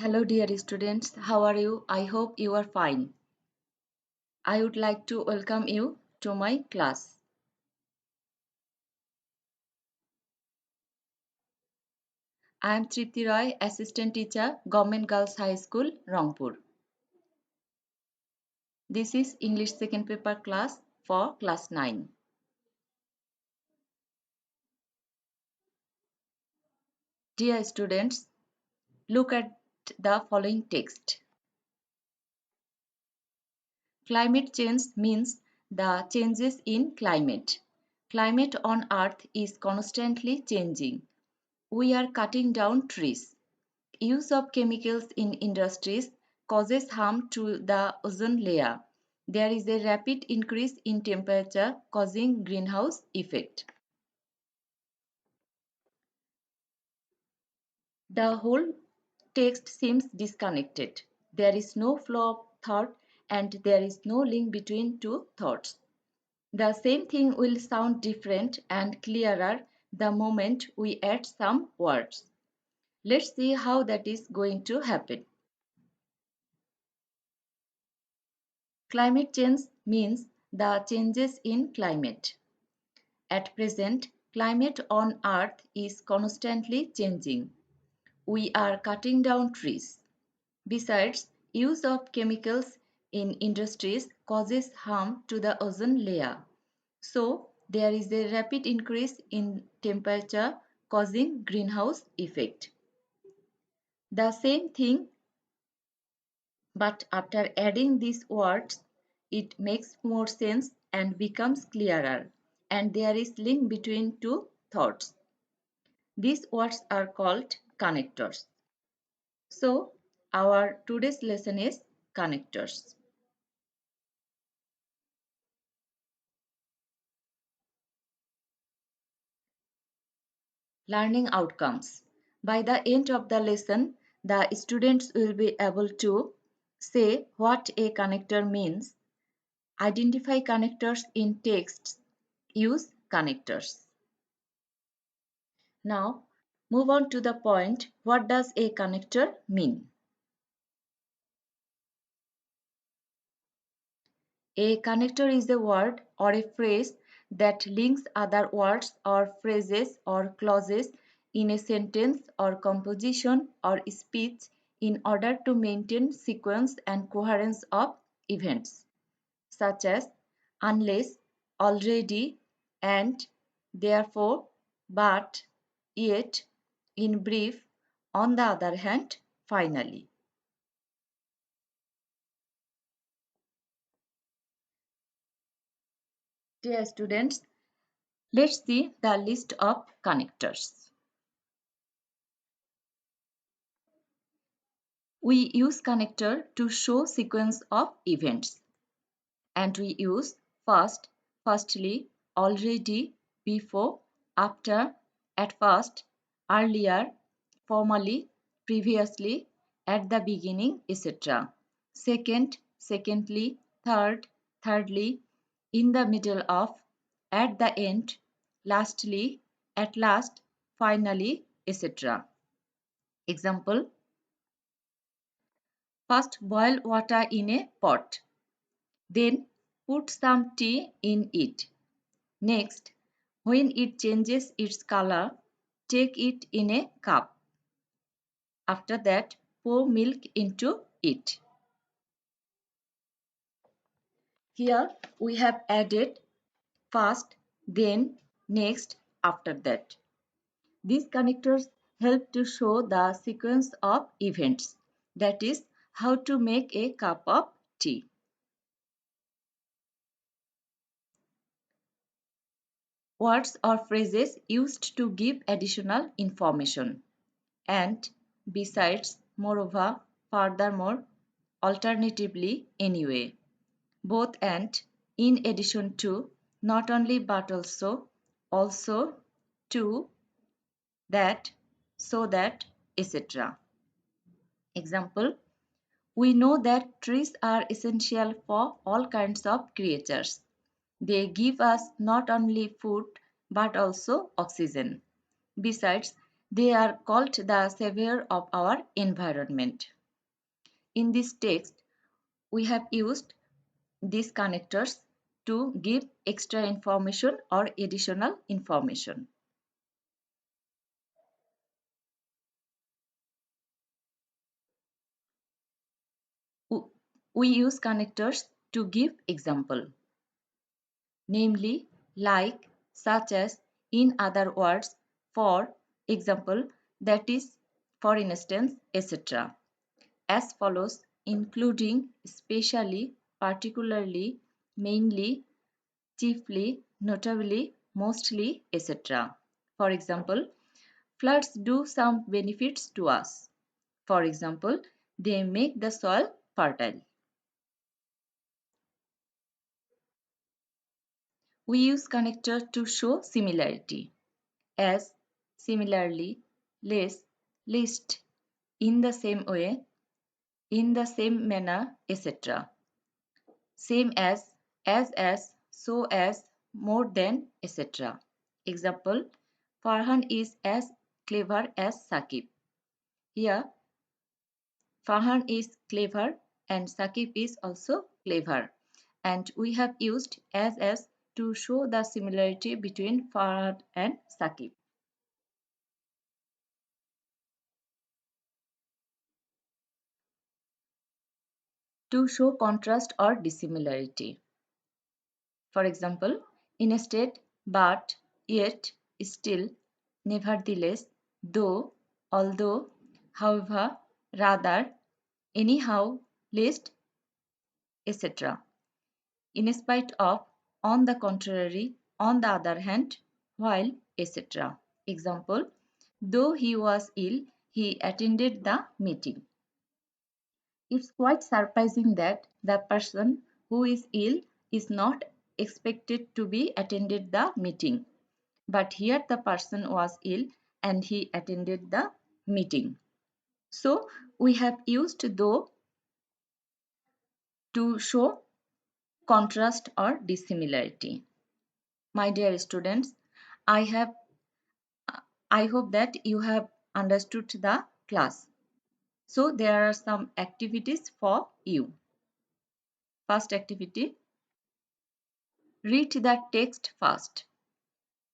Hello, dear students. How are you? I hope you are fine. I would like to welcome you to my class. I am Tripti Roy, Assistant Teacher, Government Girls High School, Rangpur. This is English Second Paper class for class 9. Dear students, look at the following text. Climate change means the changes in climate. Climate on Earth is constantly changing. We are cutting down trees. Use of chemicals in industries causes harm to the ozone layer. There is a rapid increase in temperature causing greenhouse effect. The whole text seems disconnected. There is no flow of thought and there is no link between two thoughts. The same thing will sound different and clearer the moment we add some words. Let's see how that is going to happen. Climate change means the changes in climate. At present, climate on Earth is constantly changing. We are cutting down trees. Besides, use of chemicals in industries causes harm to the ozone layer. So, there is a rapid increase in temperature causing greenhouse effect. The same thing, but after adding these words, it makes more sense and becomes clearer, and there is link between two thoughts. These words are called connectors. So, our today's lesson is connectors. Learning outcomes. By the end of the lesson, the students will be able to say what a connector means, identify connectors in texts, use connectors. Now, move on to the point, what does a connector mean? A connector is a word or a phrase that links other words or phrases or clauses in a sentence or composition or speech in order to maintain sequence and coherence of events, such as unless, already, and, therefore, but, yet, in brief, on the other hand, finally. Dear students, let's see the list of connectors. We use connector to show sequence of events, and we use first, firstly, already, before, after, at first, earlier, formerly, previously, at the beginning, etc. Second, secondly, third, thirdly, in the middle of, at the end, lastly, at last, finally, etc. Example: first boil water in a pot. Then put some tea in it. Next, when it changes its color, take it in a cup. After that, pour milk into it. Here we have added first, then, next, after that. These connectors help to show the sequence of events, that is, how to make a cup of tea. Words or phrases used to give additional information. And, besides, moreover, furthermore, alternatively, anyway. Both and, in addition to, not only but also, to, that, so that, etc. Example: we know that trees are essential for all kinds of creatures. They give us not only food but also oxygen. Besides, They are called the savior of our environment. In this text, we have used these connectors to give extra information or additional information. We use connectors to give example, namely like, such as, in other words, for example, that is, for instance, etc. As follows, including, especially, particularly, mainly, chiefly, notably, mostly, etc. For example, floods do some benefits to us. For example, they make the soil fertile. We use connector to show similarity, as, similarly, less, least, in the same way, in the same manner, etc. Same as, so as, more than, etc. Example, Farhan is as clever as Sakib. Here, Farhan is clever and Sakib is also clever. And we have used as to show the similarity between Farhan and Sakib. To show contrast or dissimilarity. For example, instead, but, yet, still, nevertheless, though, although, however, rather, anyhow, least, etc. In spite of, on the contrary, on the other hand, while, etc. Example, though he was ill, he attended the meeting. It's quite surprising that the person who is ill is not expected to be attended the meeting. But here the person was ill and he attended the meeting. So we have used though to show contrast or dissimilarity. My dear students, I have I hope that you have understood the class. So there are some activities for you. First activity, read the text first.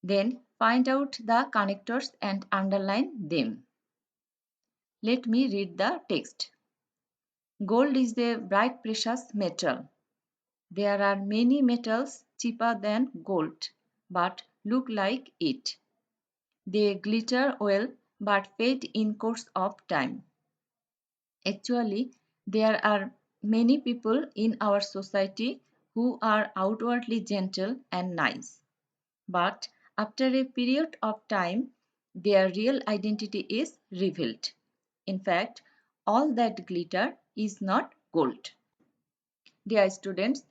Then find out the connectors and underline them. Let me read the text. Gold is a bright precious metal. There are many metals cheaper than gold, but look like it. They glitter well but fade in course of time. Actually, there are many people in our society who are outwardly gentle and nice. But after a period of time, their real identity is revealed. In fact, all that glitter is not gold. Dear students,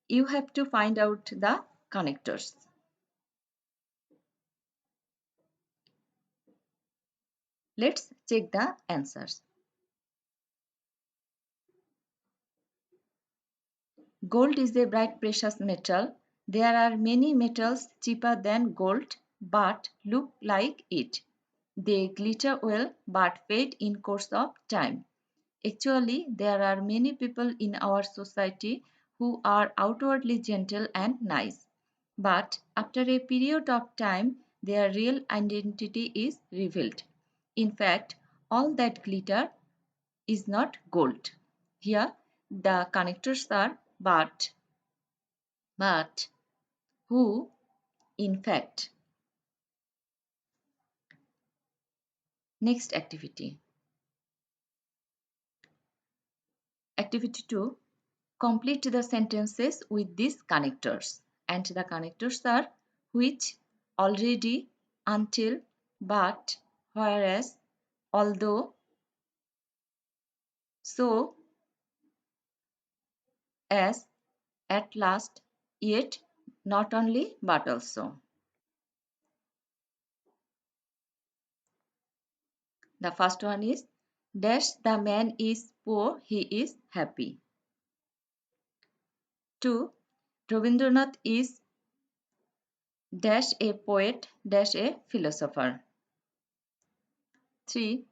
you have to find out the connectors. Let's check the answers. Gold is a bright precious metal. There are many metals cheaper than gold but look like it. They glitter well but fade in course of time. Actually, there are many people in our society who are outwardly gentle and nice. But after a period of time, their real identity is revealed. In fact, all that glitter is not gold. Here, the connectors are but, who, in fact. Next activity. Activity 2. Complete the sentences with these connectors. And the connectors are which, already, until, but, whereas, although, so, as, at last, yet, not only but also. The first one is dash the man is poor, he is happy. 2. Rabindranath is dash a poet dash a philosopher. 3.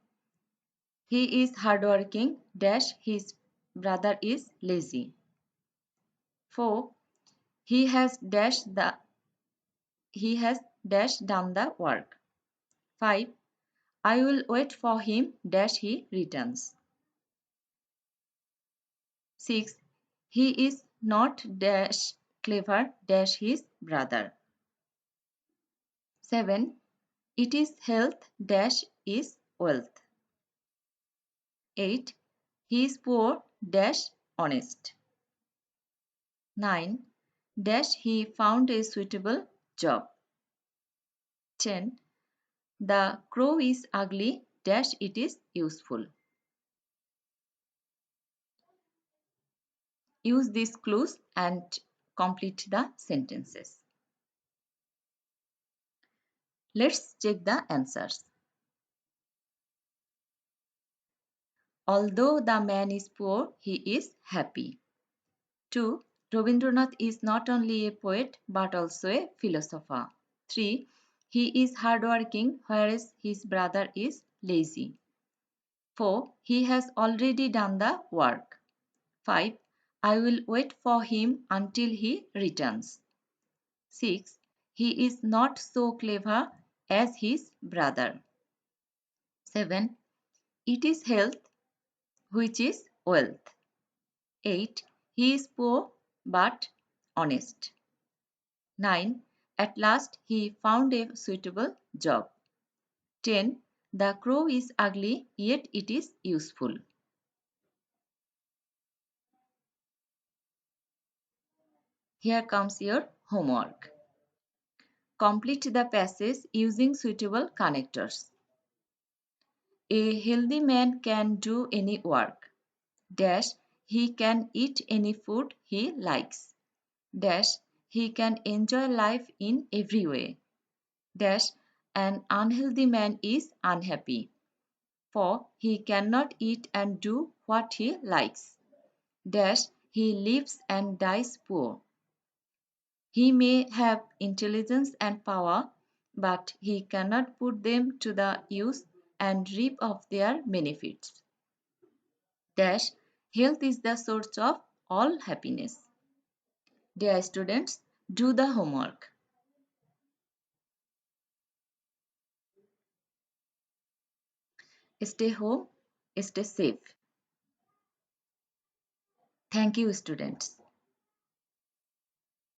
He is hardworking dash his brother is lazy. 4. He has he has dash done the work. 5. I will wait for him dash he returns. 6. He is not dash clever dash his brother. 7. It is health dash is wealth. 8. He is poor dash honest. 9. Dash he found a suitable job. 10. The crow is ugly dash it is useful. Use these clues and complete the sentences. Let's check the answers. Although the man is poor, he is happy. 2. Rabindranath is not only a poet but also a philosopher. 3. He is hardworking whereas his brother is lazy. 4. He has already done the work. 5. I will wait for him until he returns. 6. He is not so clever as his brother. 7. It is health which is wealth. 8. He is poor but honest. 9. At last he found a suitable job. 10. The crow is ugly yet it is useful. Here comes your homework. Complete the passage using suitable connectors. A healthy man can do any work. Dash, he can eat any food he likes. Dash, he can enjoy life in every way. Dash, an unhealthy man is unhappy, for he cannot eat and do what he likes. Dash, he lives and dies poor. He may have intelligence and power, but he cannot put them to the use and reap of their benefits. Dash, health is the source of all happiness. Dear students, do the homework. Stay home, stay safe. Thank you, students.